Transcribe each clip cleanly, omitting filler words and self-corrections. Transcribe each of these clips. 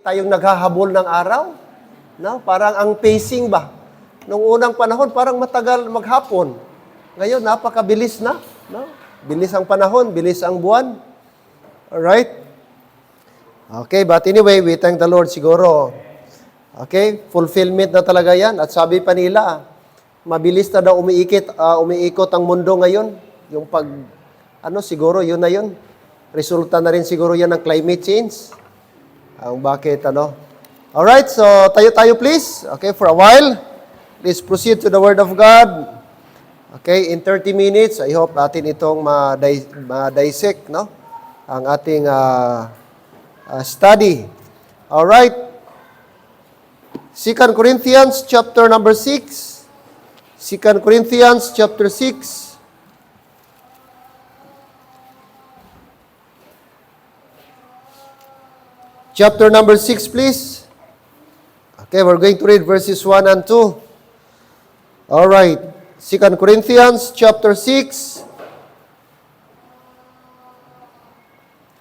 tayong naghahabol ng araw. No? Parang ang pacing ba? Nung unang panahon, parang matagal maghapon. Ngayon, napakabilis na. No? Bilis ang panahon, bilis ang buwan. Alright? Okay, but anyway, we thank the Lord siguro. Okay, fulfillment na talaga yan. At sabi pa nila, mabilis na daw umiikot ang mundo ngayon. Yung siguro yun na yun. Resulta na rin siguro yan ng climate change. Bakit, Alright, so tayo please. Okay, for a while. Please proceed to the Word of God. Okay, in 30 minutes, I hope natin itong ma-dissect, no? Ang ating study. Alright. 2 Corinthians chapter number 6. 2 Corinthians chapter 6. Chapter number 6, please. Okay, we're going to read verses 1 and 2. All right. 2 Corinthians chapter 6,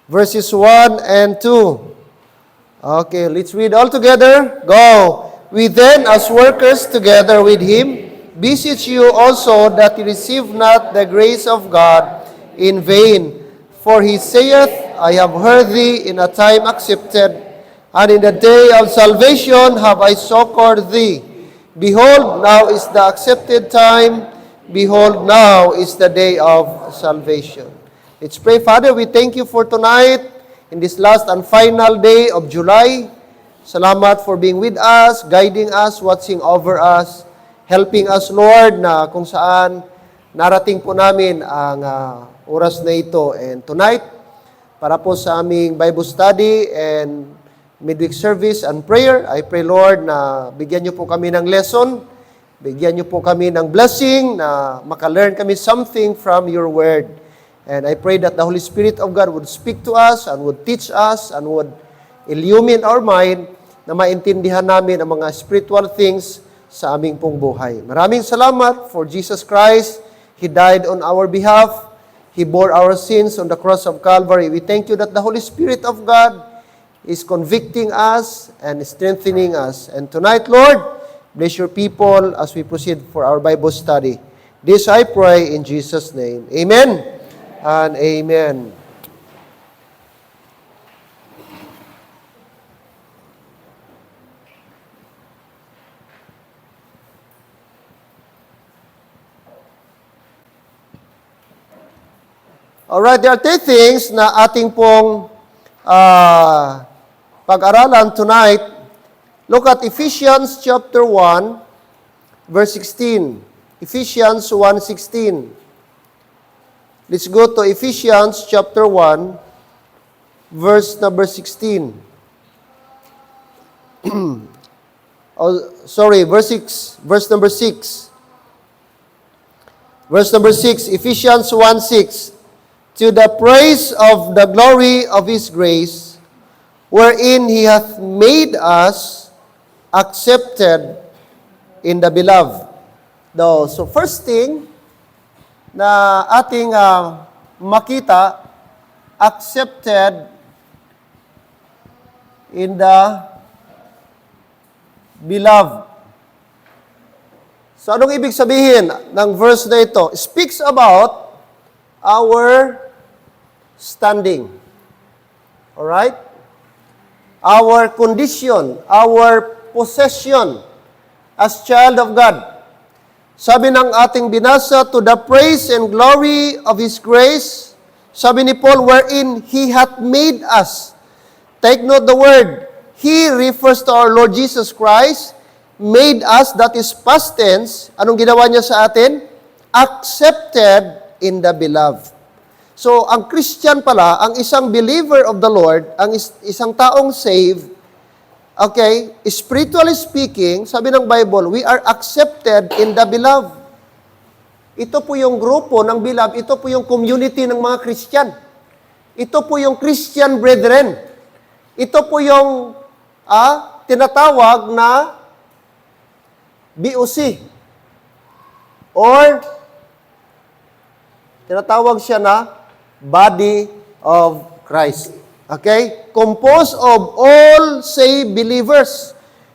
verses 1 and 2. Okay, let's read all together. Go. We then, as workers together with him, beseech you also that you receive not the grace of God in vain. For he saith, I have heard thee in a time accepted, and in the day of salvation have I succored thee. Behold, now is the accepted time. Behold, now is the day of salvation. Let's pray. Father, we thank you for tonight, in this last and final day of July. Salamat for being with us, guiding us, watching over us, helping us, Lord, na kung saan narating po namin ang oras na ito. And tonight, para po sa aming Bible study and midweek service and prayer, I pray, Lord, na bigyan niyo po kami ng lesson, bigyan niyo po kami ng blessing, na makalearn kami something from your word. And I pray that the Holy Spirit of God would speak to us and would teach us and would illumine our mind na maintindihan namin ang mga spiritual things sa aming pong buhay. Maraming salamat for Jesus Christ. He died on our behalf. He bore our sins on the cross of Calvary. We thank you that the Holy Spirit of God is convicting us and strengthening us. And tonight, Lord, bless your people as we proceed for our Bible study. This I pray in Jesus' name. Amen and amen. Alright, there are 3 things na ating pong pag-aralan tonight. Look at Ephesians chapter 1, verse 16. Ephesians 1:16. Let's go to Ephesians chapter 1, verse number 16. Verse 6. Verse number 6. Verse number 6, Ephesians 1:6. To the praise of the glory of His grace, wherein He hath made us accepted in the beloved. So first thing na ating makita, accepted in the beloved. So anong ibig sabihin ng verse na ito? It speaks about our standing. Alright? Our condition, our possession as child of God. Sabi ng ating binasa, to the praise and glory of His grace, sabi ni Paul, wherein He hath made us. Take note the word, He refers to our Lord Jesus Christ, made us, that is past tense. Anong ginawa niya sa atin? Accepted in the beloved. So, ang Christian pala, ang isang believer of the Lord, ang isang taong saved, okay, spiritually speaking, sabi ng Bible, we are accepted in the beloved. Ito po yung grupo ng beloved, ito po yung community ng mga Christian. Ito po yung Christian brethren. Ito po yung tinatawag na BOC. Or, tinatawag siya na Body of Christ. Okay? Composed of all saved believers,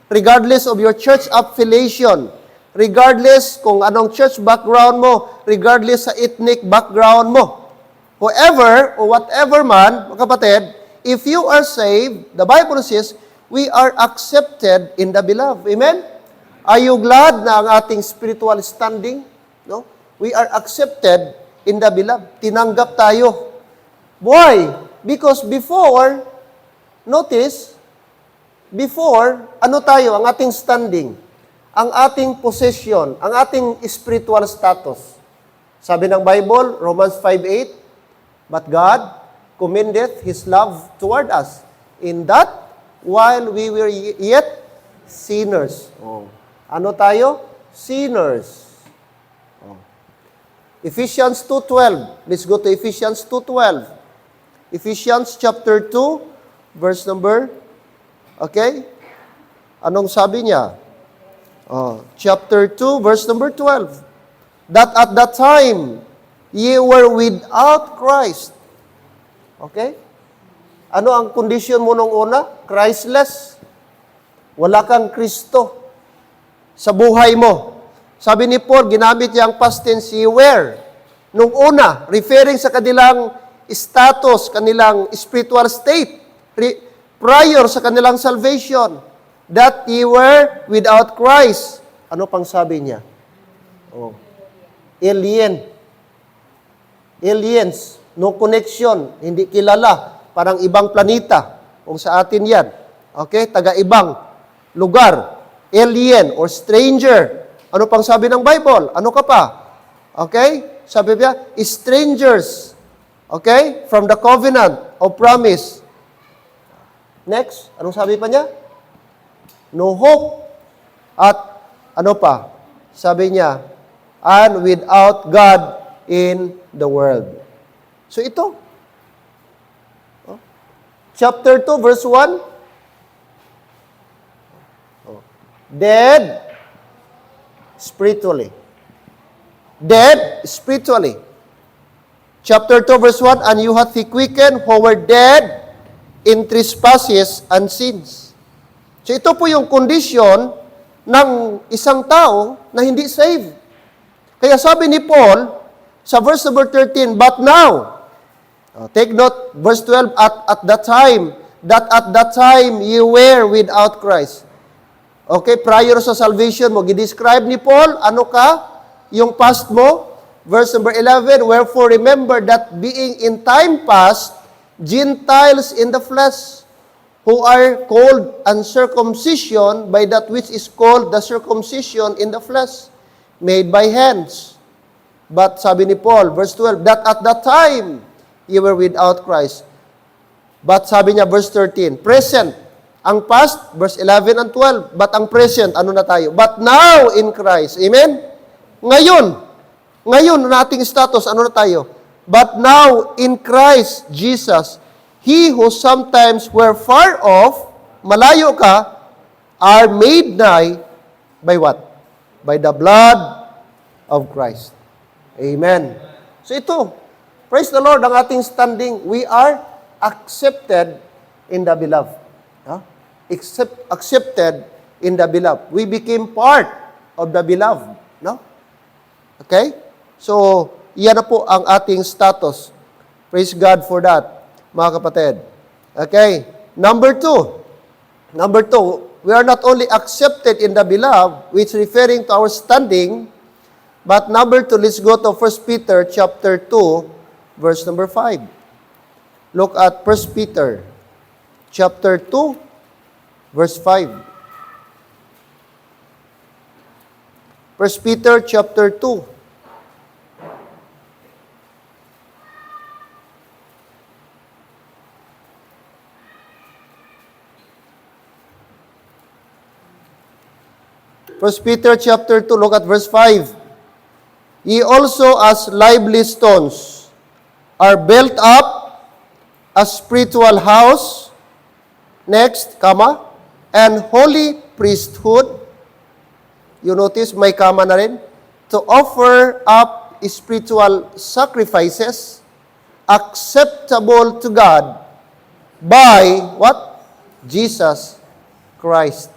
regardless of your church affiliation, regardless kung anong church background mo, regardless sa ethnic background mo. Whoever or whatever man, mga kapatid, if you are saved, the Bible says, we are accepted in the beloved. Amen? Are you glad na ang ating spiritual standing? No? We are accepted in the beloved. Tinanggap tayo. Why? Because before, notice, before, ano tayo, ang ating standing, ang ating possession, ang ating spiritual status. Sabi ng Bible, Romans 5:8, but God commendeth His love toward us, in that, while we were yet sinners. Oh. Ano tayo? Sinners. Oh. Ephesians 2:12. Let's go to Ephesians 2:12. Ephesians chapter 2, verse number, okay? Anong sabi niya? Chapter 2, verse number 12. That at that time, ye were without Christ. Okay? Ano ang condition mo nung una? Christless. Wala kang Kristo sa buhay mo. Sabi ni Paul, ginamit niya ang past tense, ye were. Nung una, referring sa kanilang status, kanilang spiritual state, prior sa kanilang salvation, that ye were without Christ. Ano pang sabi niya? Aliens, no connection, hindi kilala, parang ibang planeta, kung sa atin yan. Okay? Taga-ibang lugar, alien or stranger. Ano pang sabi ng Bible? Ano ka pa? Okay? Sabi niya, strangers. Okay? From the covenant of promise. Next, anong sabi pa niya? No hope. At ano pa? Sabi niya, and without God in the world. So ito. Chapter 2, verse 1. Dead spiritually. Dead spiritually. Chapter 2, verse 1, and you hath he quickened who were dead in trespasses and sins. So ito po yung condition ng isang tao na hindi saved. Kaya sabi ni Paul sa verse number 13, but now, take note, verse 12, at that time you were without Christ. Okay, prior sa salvation mo, gidescribe ni Paul, ano ka? Yung past mo, verse number 11, wherefore remember that being in time past, Gentiles in the flesh, who are called uncircumcision by that which is called the circumcision in the flesh, made by hands. But sabi ni Paul, verse 12, that at that time, you were without Christ. But sabi niya, verse 13, present. Ang past, verse 11 and 12. But ang present, ano na tayo? But now in Christ. Amen? Ngayon na ating status, ano na tayo? But now in Christ Jesus, he who sometimes were far off, malayo ka, are made nigh by what? By the blood of Christ. Amen. So ito, praise the Lord, ang ating standing, we are accepted in the beloved. Accepted in the beloved. We became part of the beloved. No? Okay? So, yan na po ang ating status. Praise God for that, mga kapatid. Okay? Number two, we are not only accepted in the beloved, which referring to our standing, but number two, let's go to 1 Peter chapter 2, verse number 5. Look at 1 Peter chapter 2, verse 5. 1 Peter chapter 2. First Peter chapter 2, look at verse 5. Ye also as lively stones are built up a spiritual house, next, and holy priesthood. You notice, may kama na rin. To offer up spiritual sacrifices acceptable to God by what? Jesus Christ.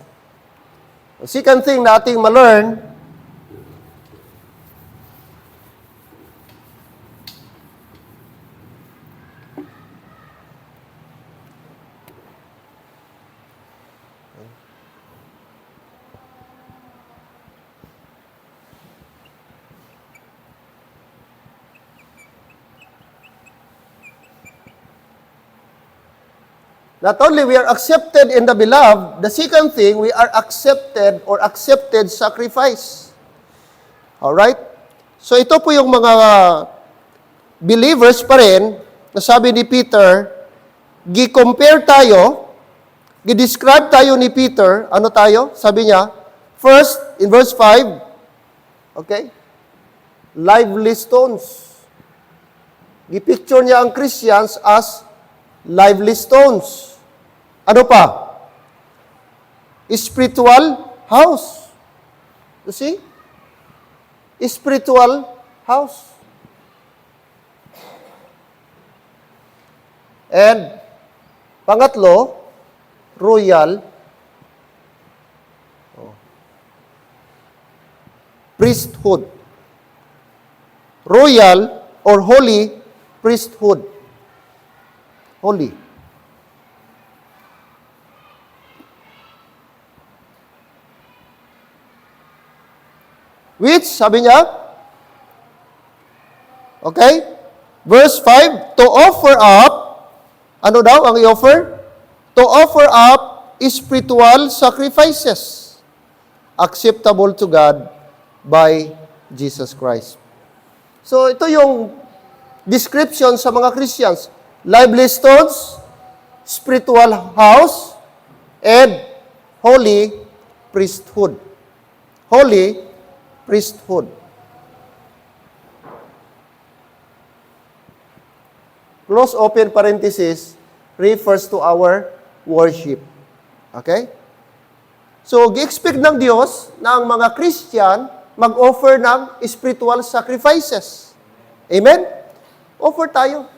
The second thing na ating ma-learn, not only we are accepted in the beloved, the second thing, we are accepted or accepted sacrifice. Alright? So ito po yung mga believers pa rin, na sabi ni Peter, gi-compare tayo, gi-describe tayo ni Peter, ano tayo? Sabi niya, first, in verse 5, okay? Lively stones. Gi-picture niya ang Christians as lively stones. Ano pa? Spiritual house. You see? Spiritual house. And pangatlo, royal priesthood. Royal or holy priesthood. Holy. Which, sabi niya, okay, verse 5, to offer up, ano daw ang i-offer? To offer up spiritual sacrifices acceptable to God by Jesus Christ. So, ito yung description sa mga Christians. Lively stones, spiritual house, and holy priesthood. Holy priesthood. Close open parenthesis refers to our worship. Okay? So, gi-expect ng Diyos na ang mga Christian mag-offer ng spiritual sacrifices. Amen? Offer tayo.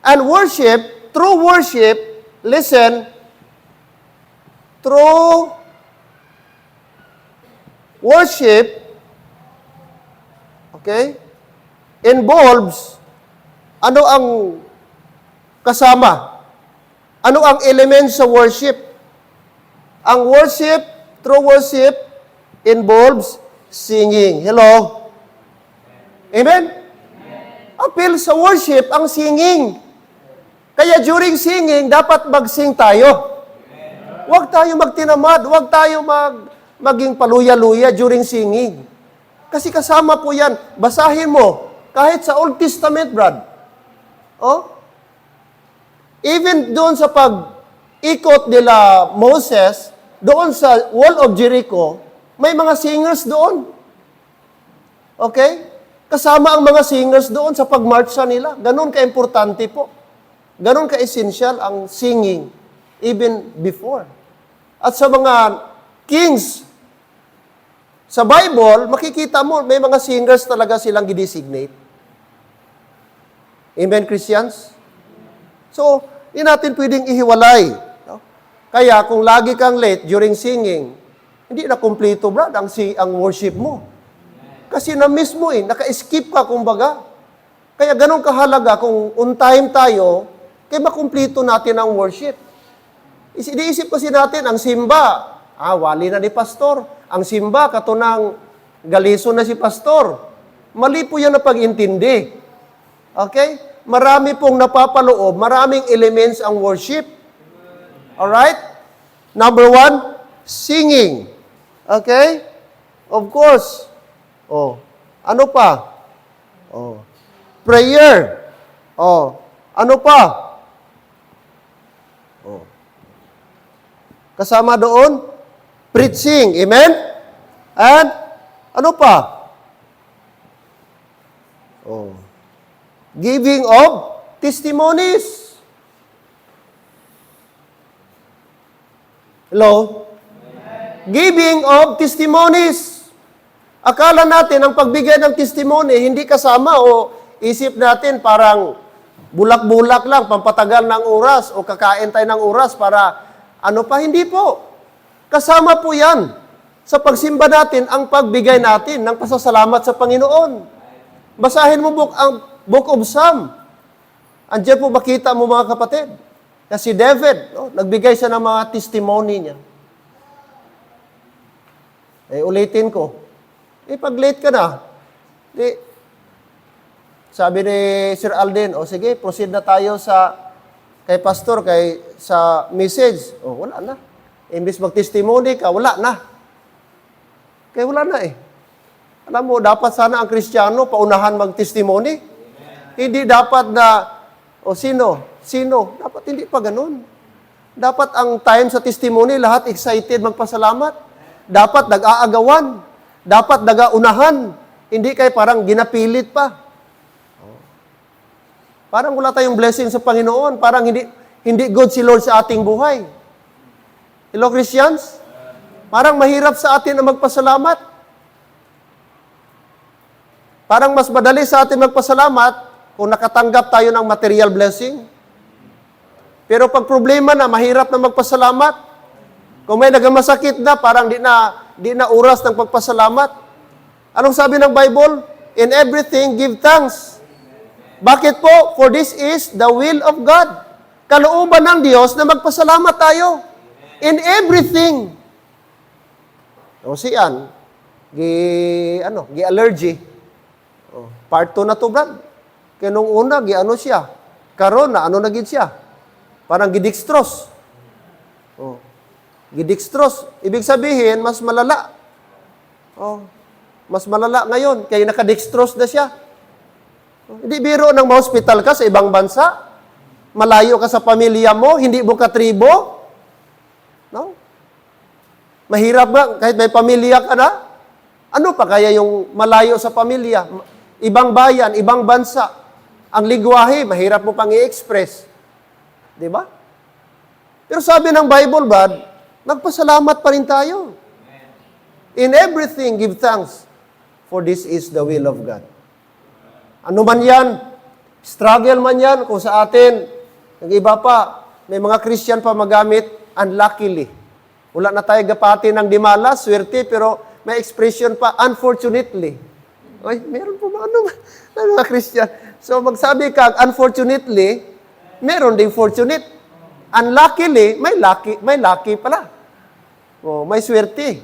And worship, true worship, listen, true worship, okay, involves, ano ang kasama? Ano ang element sa worship? Ang worship, true worship, involves singing. Hello? Amen? Appeal sa worship ang singing. Kaya during singing, dapat mag-sing tayo. Huwag tayo magtinamad, huwag tayo maging paluya-luya during singing. Kasi kasama po yan. Basahin mo, kahit sa Old Testament, Brad. Oh? Even doon sa pag-ikot nila Moses, doon sa Wall of Jericho, may mga singers doon. Okay? Kasama ang mga singers doon sa pagmarcha nila. Ganon ka-importante po. Ganon ka-essential ang singing even before. At sa mga kings sa Bible, makikita mo, may mga singers talaga silang gidesignate. Amen, Christians? So, hindi natin pwedeng ihiwalay. No? Kaya, kung lagi kang late during singing, hindi na kumpleto, brad, ang worship mo. Kasi na-miss mo naka-skip ka, kumbaga. Kaya ganun kahalaga kung on time tayo, kaya makumpleto natin ang worship. Iniisip kasi natin, ang simba, wali na ni pastor. Ang simba, katunang galiso na si pastor. Mali po yan na pag-intindi. Okay? Marami pong napapaloob, maraming elements ang worship. Alright? Number 1, singing. Okay? Of course. Oh. Ano pa? Oh. Prayer. Oh. Ano pa? Oh. Kasama doon, preaching. Amen? And, ano pa? Oh. Giving of testimonies. Hello? Giving of testimonies. Akala natin ang pagbigay ng testimony hindi kasama o isip natin parang Bulak-bulak lang, pampatagal ng oras o kakain tayo ng oras para ano pa, hindi po. Kasama po yan sa pagsimba natin ang pagbigay natin ng pasasalamat sa Panginoon. Basahin mo ang Book of Psalm. Andiyan po makita mo mga kapatid. Na si David, nagbigay siya ng mga testimony niya. Ulitin ko. Pag late ka na, sabi ni Sir Alden, sige, proceed na tayo kay pastor, sa message. Wala na. Imbis mag-testimony ka, wala na. Kaya wala na Alam mo, dapat sana ang Kristiyano paunahan mag-testimony. Hindi dapat na, sino? Dapat hindi pa ganun. Dapat ang time sa testimony, lahat excited magpasalamat. Dapat nag-aagawan. Dapat nag-aunahan. Hindi kayo parang ginapilit pa. Parang wala tayong blessing sa Panginoon. Parang hindi good si Lord sa ating buhay. Hello, Christians? Parang mahirap sa atin na magpasalamat. Parang mas madali sa atin magpasalamat kung nakatanggap tayo ng material blessing. Pero pag problema na, mahirap na magpasalamat. Kung may nagamasakit na, parang di na oras ng pagpasalamat. Anong sabi ng Bible? In everything, give thanks. Bakit po? For this is the will of God. Kalooban ng Diyos na magpasalamat tayo. In everything. Siyan, gi-allergy. Part 2 na to, Brad. Kaya nung una, siya. Karon na, naging siya? Parang gidextrose. Gidextrose. Ibig sabihin, mas malala. Mas malala ngayon, kaya nakadextrose na siya. Hindi biro ng ma-hospital ka sa ibang bansa. Malayo ka sa pamilya mo, hindi mo katribo. No? Mahirap ba? Kahit may pamilya ka na? Ano pa kaya yung malayo sa pamilya? Ibang bayan, ibang bansa. Ang ligwahe, mahirap mo pang i-express. Di ba? Pero sabi ng Bible, Brad, magpasalamat pa rin tayo. In everything, give thanks. For this is the will of God. Ano man yan, struggle man yan, kung sa atin, ng iba pa, may mga Christian pa magamit, unluckily. Wala na tayo gapati ng dimala, swerte, pero may expression pa, unfortunately. Meron po mga Christian. So magsabi ka, unfortunately, meron ding fortunate. Unluckily, may lucky pala. May swerte.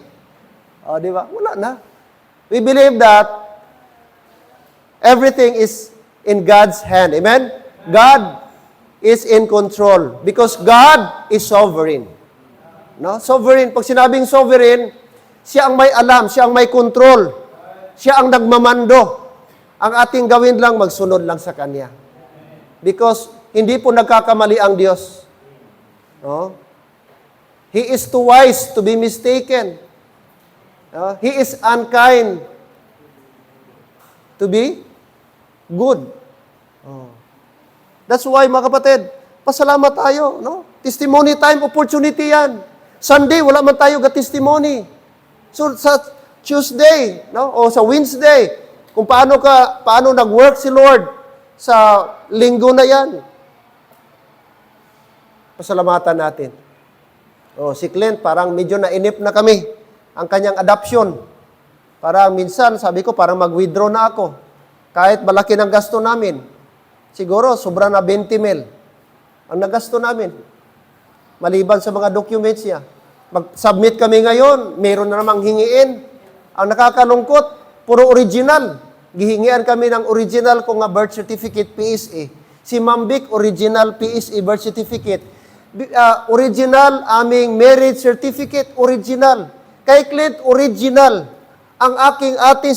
Di ba? Wala na. We believe that everything is in God's hand. Amen? God is in control because God is sovereign. No? Sovereign. Pag sinabing sovereign, siya ang may alam, siya ang may control. Siya ang nagmamando. Ang ating gawin lang, magsunod lang sa Kanya. Because hindi po nagkakamali ang Diyos. No? He is too wise to be mistaken. He is unkind to be good. That's why, mga kapatid, pasalamat tayo. No? Testimony time, opportunity yan. Sunday, wala man tayo ga-testimony. So, sa Tuesday, o sa Wednesday, kung paano nag-work si Lord sa linggo na yan. Pasalamatan natin. Si Clint, parang medyo nainip na kami ang kanyang adoption. Parang minsan, sabi ko, parang mag-withdraw na ako. Kahit malaki ng gasto namin. Siguro, sobra na 20 mil ang nagasto namin. Maliban sa mga documents niya. Mag-submit kami ngayon, meron na namang hingiin. Ang nakakalungkot, puro original. Gihingian kami ng original kung nga birth certificate PSA. Si Mambik, original PSA birth certificate. Original aming marriage certificate, original. Kay Clint, original. Ang aking ate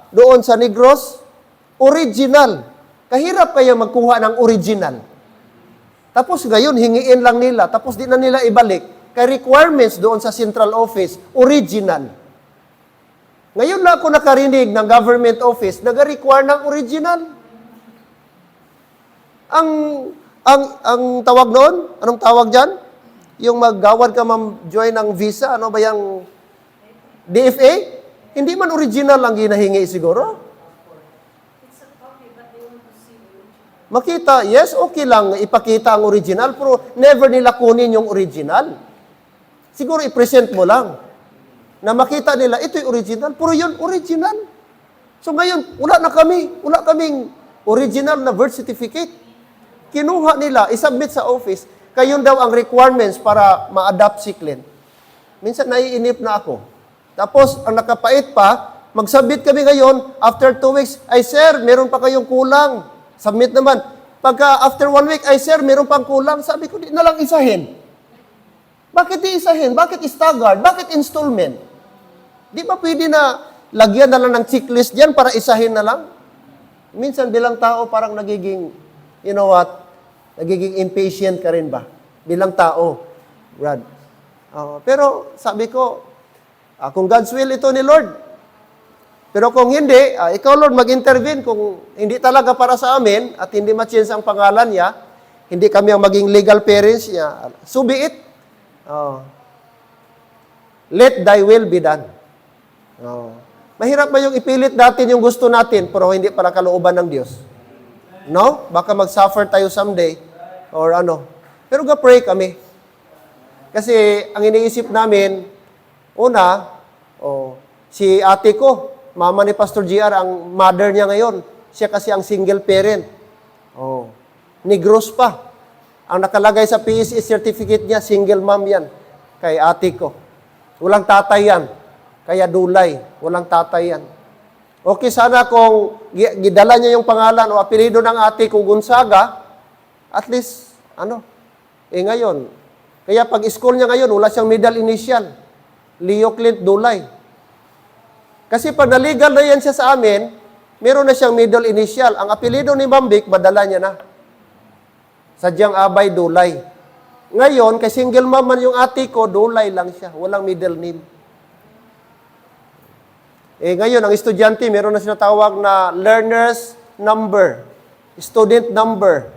doon sa Negros, original. Kahirap kaya magkuha ng original. Tapos ngayon, hingiin lang nila. Tapos di na nila ibalik. Kay requirements doon sa central office, original. Ngayon na ako nakarinig ng government office, nag-require ng original. Ang tawag noon, anong tawag dyan? Yung maggawad ka join ng visa, ano ba yung DFA? Hindi man original ang ginahingi siguro. Makita, yes, okay lang, ipakita ang original, pero never nila kunin yung original. Siguro i-present mo lang. Na makita nila, ito'y original, pero yun, original. So ngayon, wala kaming original na birth certificate. Kinuha nila, isubmit sa office, kayon daw ang requirements para ma-adopt si Clint. Minsan naiinip na ako. Tapos, ang nakapait pa, mag-submit kami ngayon, after 2 weeks, ay sir, meron pa kayong kulang. Submit naman. Pagka after 1 week, ay sir, meron pang kulang. Sabi ko, di na lang isahin. Bakit di isahin? Bakit staggered? Bakit installment? Di ba pwede na lagyan na lang ng checklist diyan para isahin na lang? Minsan bilang tao parang nagiging, you know what, nagiging impatient ka rin ba? Bilang tao, Brad. Pero sabi ko, kung God's will ito ni Lord. Pero kung hindi, ikaw Lord mag-intervene. Kung hindi talaga para sa amin at hindi ma-change ang pangalan niya, hindi kami ang maging legal parents niya, so be it. Let thy will be done. Mahirap ba yung ipilit natin yung gusto natin pero hindi para kalooban ng Diyos? No? Baka mag-suffer tayo someday or ano. Pero pray kami. Kasi ang iniisip namin, una, si ate ko, mama ni Pastor GR, ang mother niya ngayon. Siya kasi ang single parent. Negros pa. Ang nakalagay sa PSE certificate niya, single mom yan. Kay ate ko. Walang tatay yan. Kaya dulay. Walang tatay yan. Okay, sana kung gidala niya yung pangalan o apelido ng ate ko, Gonzaga, at least, ngayon. Kaya pag school niya ngayon, wala siyang middle initial. Leo Clint Dulay. Kasi pag na-legal na yan siya sa amin, meron na siyang middle initial. Ang apelido ni Ma'am Vic, madala niya na. Sadyang Abay Dulay. Ngayon, kay single mom man yung ate ko, Dulay lang siya. Walang middle name. Ngayon, ang estudyante, meron na sinatawag na learner's number. Student number.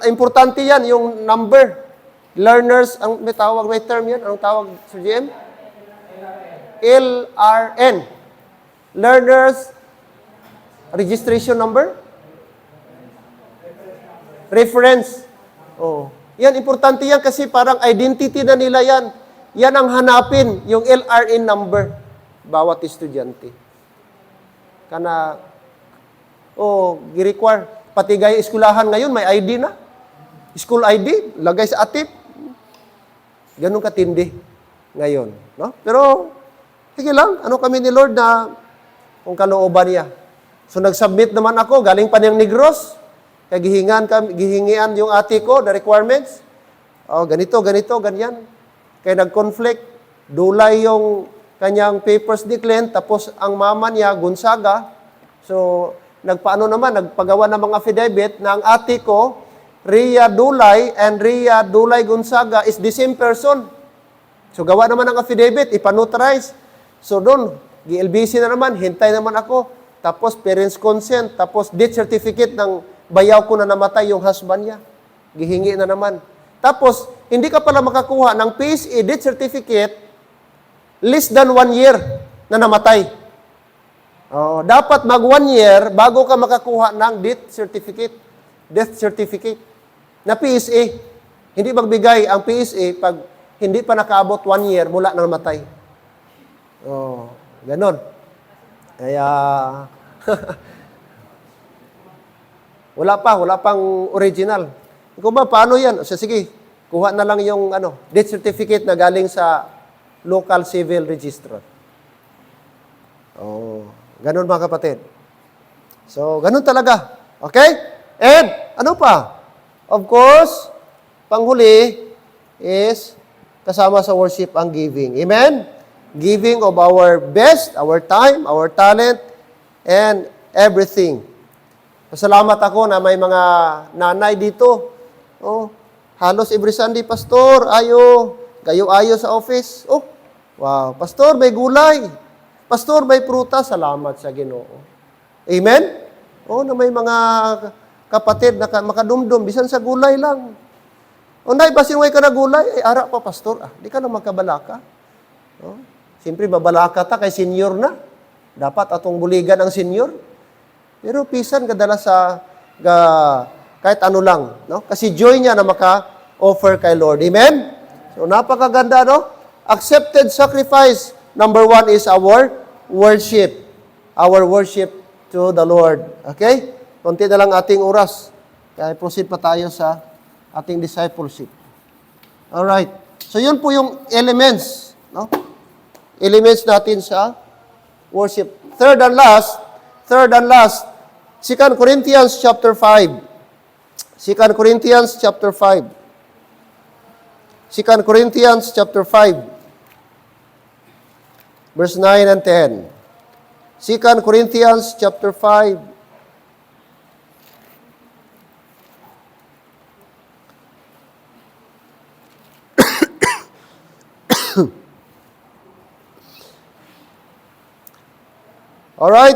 Importante yan, yung number. Learners, may term yan. Anong tawag, Sir GM? LRN. Learners Registration Number? Reference. Yan, importante yan kasi parang identity na nila yan. Yan ang hanapin, yung LRN number. Bawat estudyante. Gi-require. Pati gaya eskulahan ngayon, may ID na. School ID, lagay sa atip. Ganun katindi ngayon. No? Pero, sige lang, kami ni Lord na kung kalooban niya. So, nag-submit naman ako, galing pa niyang Negros. Kaya gihingian yung ate ko, the requirements. Ganito, ganyan. Kaya nag-conflict. Dulay yung kanyang papers ni Clint, tapos ang mama niya, Gonzaga. So, nagpagawa ng mga affidavit na ang ate ko, Rhea Dulay and Rhea Dulay Gonzaga is the same person. So, gawa naman ng affidavit, ipanotarize. So, doon, GLBC na naman, hintay naman ako. Tapos, parents consent. Tapos, death certificate ng bayaw ko na namatay yung husband niya. Gihingi na naman. Tapos, hindi ka pala makakuha ng PSE death certificate less than 1 year na namatay. Dapat mag 1 year bago ka makakuha ng death certificate na PSA. Hindi magbigay ang PSA pag hindi pa nakaabot 1 year mula nang namatay. Ganon. Kaya, wala pang original. Kung ba, paano yan? Sige, kuha na lang yung death certificate na galing sa local civil registrar. Ganon mga kapatid. So, ganon talaga. Okay? And, ano pa? Of course, panghuli is kasama sa worship ang giving. Amen? Giving of our best, our time, our talent, and everything. Pasalamat ako na may mga nanay dito. Halos every Sunday, Pastor, gayo-ayo sa office. Wow, Pastor, may gulay. Pastor, may prutas. Salamat sa Ginoo. Amen? Na may mga kapatid na makadumdum, bisan sa gulay lang. Nay, basinway ka na gulay, ara pa, Pastor. Di ka na magkabalaka. Siyempre, babalaka ta kay senior na. Dapat atong buligan ang senior. Pero pisan kadala sa kahit ano lang, no? Kasi joy niya na maka-offer kay Lord. Amen? So napakaganda, no? Accepted sacrifice. Number 1 is our worship. Our worship to the Lord. Okay? Konti na lang ating oras. Kaya proceed pa tayo sa ating discipleship. Alright. So yun po yung elements, no? Elements natin sa worship. Third and last, 2 Corinthians chapter 5. 2 Corinthians chapter 5. 2 Corinthians chapter 5. Verse 9 and 10. 2 Corinthians chapter 5. All right.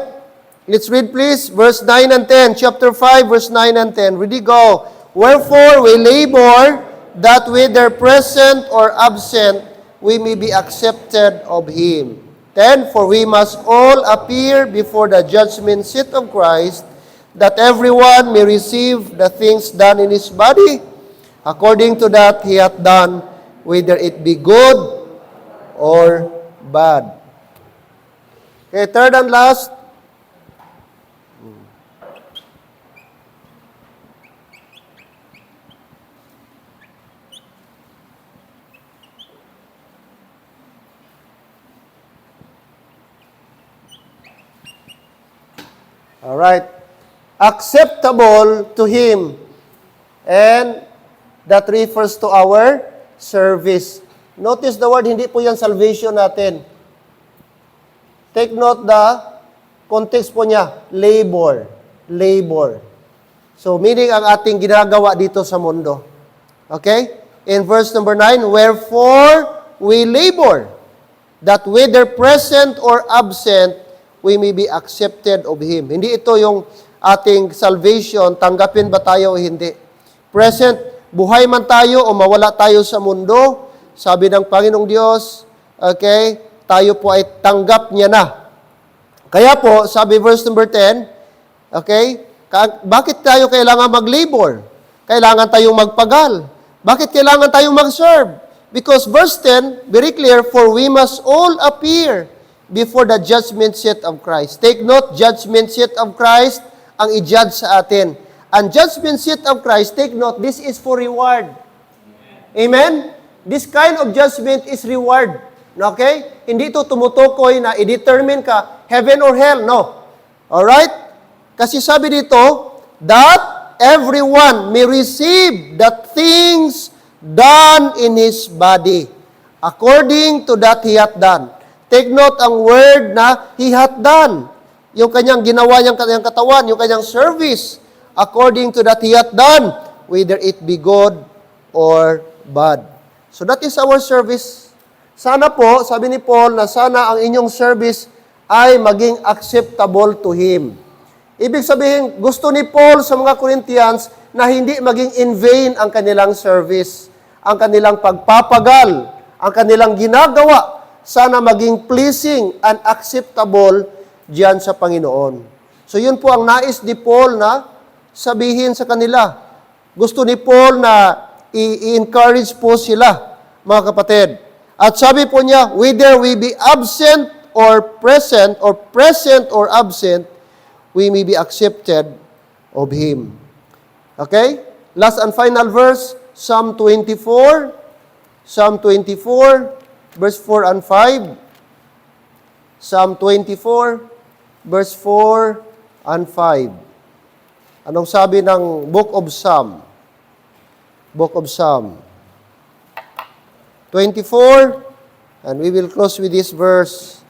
Let's read please verse 9 and 10. Chapter 5 verse 9 and 10. Ready, go. Wherefore we labor that whether present or absent we may be accepted of Him. 10. For we must all appear before the judgment seat of Christ, that everyone may receive the things done in his body, according to that he hath done, whether it be good or bad. Okay, third and last. All right. Acceptable to Him. And that refers to our service. Notice the word, hindi po yan salvation natin. Take note the context po niya, labor. Labor. So, meaning ang ating ginagawa dito sa mundo. Okay? In verse number 9, wherefore we labor, that whether present or absent, we may be accepted of Him. Hindi ito yung ating salvation, tanggapin ba tayo o hindi. Present, buhay man tayo o mawala tayo sa mundo, sabi ng Panginoong Diyos, okay, tayo po ay tanggap niya na. Kaya po, sabi verse number 10, okay, bakit tayo kailangan mag-labor? Kailangan tayong magpagal. Bakit kailangan tayong mag-serve? Because verse 10, very clear, for we must all appear before the judgment seat of Christ. Take note, judgment seat of Christ ang i-judge sa atin. Ang judgment seat of Christ, take note, this is for reward. Amen? This kind of judgment is reward. Okay? Hindi ito tumutukoy na i-determine ka, heaven or hell. No. Alright? Kasi sabi dito, that everyone may receive the things done in his body, according to that he hath done. Take note ang word na he hath done. Yung kanyang ginawa niyang kanyang katawan, yung kanyang service, according to that he hath done, whether it be good or bad. So that is our service. Sana po, sabi ni Paul, na sana ang inyong service ay maging acceptable to Him. Ibig sabihin, gusto ni Paul sa mga Corinthians na hindi maging in vain ang kanilang service, ang kanilang pagpapagal, ang kanilang ginagawa, sana maging pleasing and acceptable diyan sa Panginoon. So yun po ang nais ni Paul na sabihin sa kanila. Gusto ni Paul na i-encourage po sila, mga kapatid. At sabi po niya, whether we be absent or present or absent, we may be accepted of Him. Okay? Last and final verse, Psalm 24. Psalm 24. Verse 4 and 5. Psalm 24, verse 4 and 5. Anong sabi ng Book of Psalm? Book of Psalm 24, and we will close with this verse.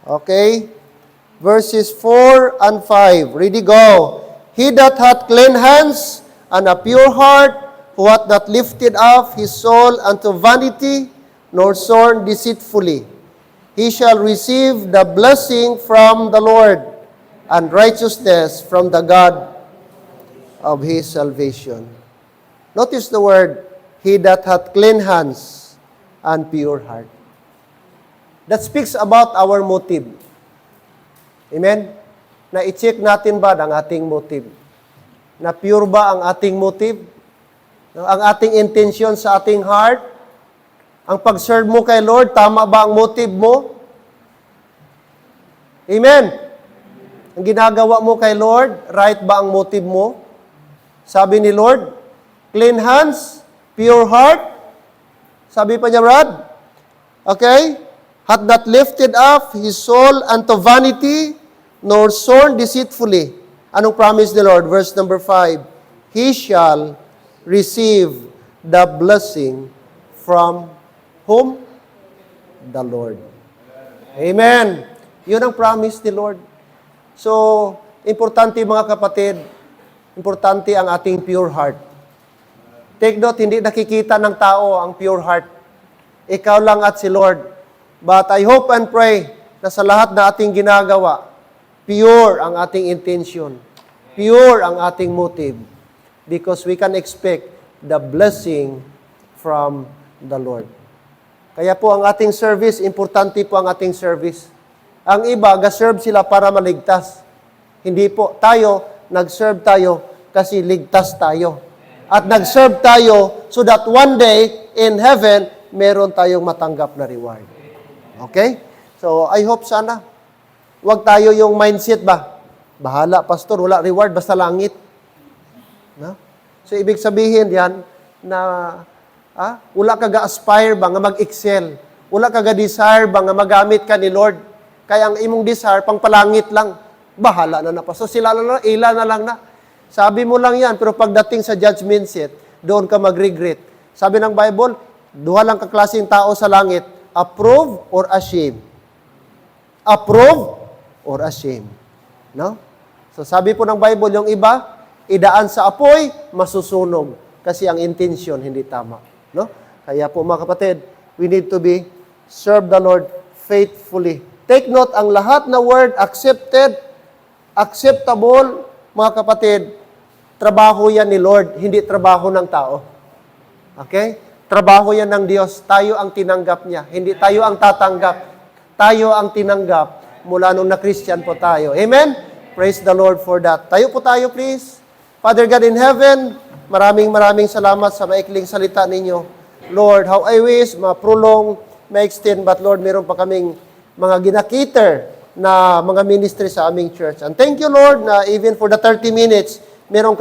Okay? Verses 4 and 5. Ready, go. He that hath clean hands and a pure heart, who hath not lifted up his soul unto vanity, nor sworn deceitfully, he shall receive the blessing from the Lord, and righteousness from the God of his salvation. Notice the word, he that hath clean hands and pure heart. That speaks about our motive. Amen? na i-check natin ba ang ating motive? Na pure ba ang ating motive? Ang ating intention sa ating heart? Ang pag-serve mo kay Lord, tama ba ang motive mo? Amen. Ang ginagawa mo kay Lord, right ba ang motive mo? Sabi ni Lord, clean hands, pure heart. Sabi pa niya, Brad, okay? Hath not lifted up his soul unto vanity, nor sworn deceitfully. Anong promise ni Lord? Verse number 5, he shall receive the blessing from whom? The Lord. Amen. Yun ang promise ni Lord. So, importante mga kapatid, importante ang ating pure heart. Take note, hindi nakikita ng tao ang pure heart. Ikaw lang at si Lord. But I hope and pray na sa lahat na ating ginagawa, pure ang ating intention. Pure ang ating motive. Because we can expect the blessing from the Lord. Kaya po ang ating service, importante po ang ating service. Ang iba, ga-serve sila para maligtas. Hindi po. Tayo, nag-serve tayo kasi ligtas tayo. At nag-serve tayo so that one day in heaven, meron tayong matanggap na reward. Okay? So, I hope sana. Huwag tayo yung mindset ba? Bahala, pastor, wala reward, basta langit. No? So, ibig sabihin yan na wala ka ga-aspire ba nga mag-excel? Wala ka ga-desire ba nga magamit ka ni Lord? Kaya ang imong desire, pang palangit lang. Bahala na pastor. Sila na lang, ila na lang na. Sabi mo lang yan, pero pagdating sa judgment seat, doon ka mag-regret. Sabi ng Bible, duha lang kaklaseng tao sa langit, approve or ashamed. Approve or ashamed. No? So sabi po ng Bible, yung iba, idaan sa apoy, masusunog. Kasi ang intention hindi tama. No? Kaya po mga kapatid, we need to be serve the Lord faithfully. Take note, ang lahat na word accepted, acceptable, mga kapatid, trabaho yan ni Lord, hindi trabaho ng tao. Okay? Trabaho yan ng Diyos. Tayo ang tinanggap niya. Hindi tayo ang tatanggap. Tayo ang tinanggap mula nung na-Christian po tayo. Amen? Praise the Lord for that. Tayo po tayo, please. Father God in heaven, maraming salamat sa maikling salita ninyo. Lord, how I wish ma-prolong, ma-extend, but Lord, meron pa kaming mga ginakiter na mga ministry sa aming church. And thank you, Lord, na even for the 30 minutes, meron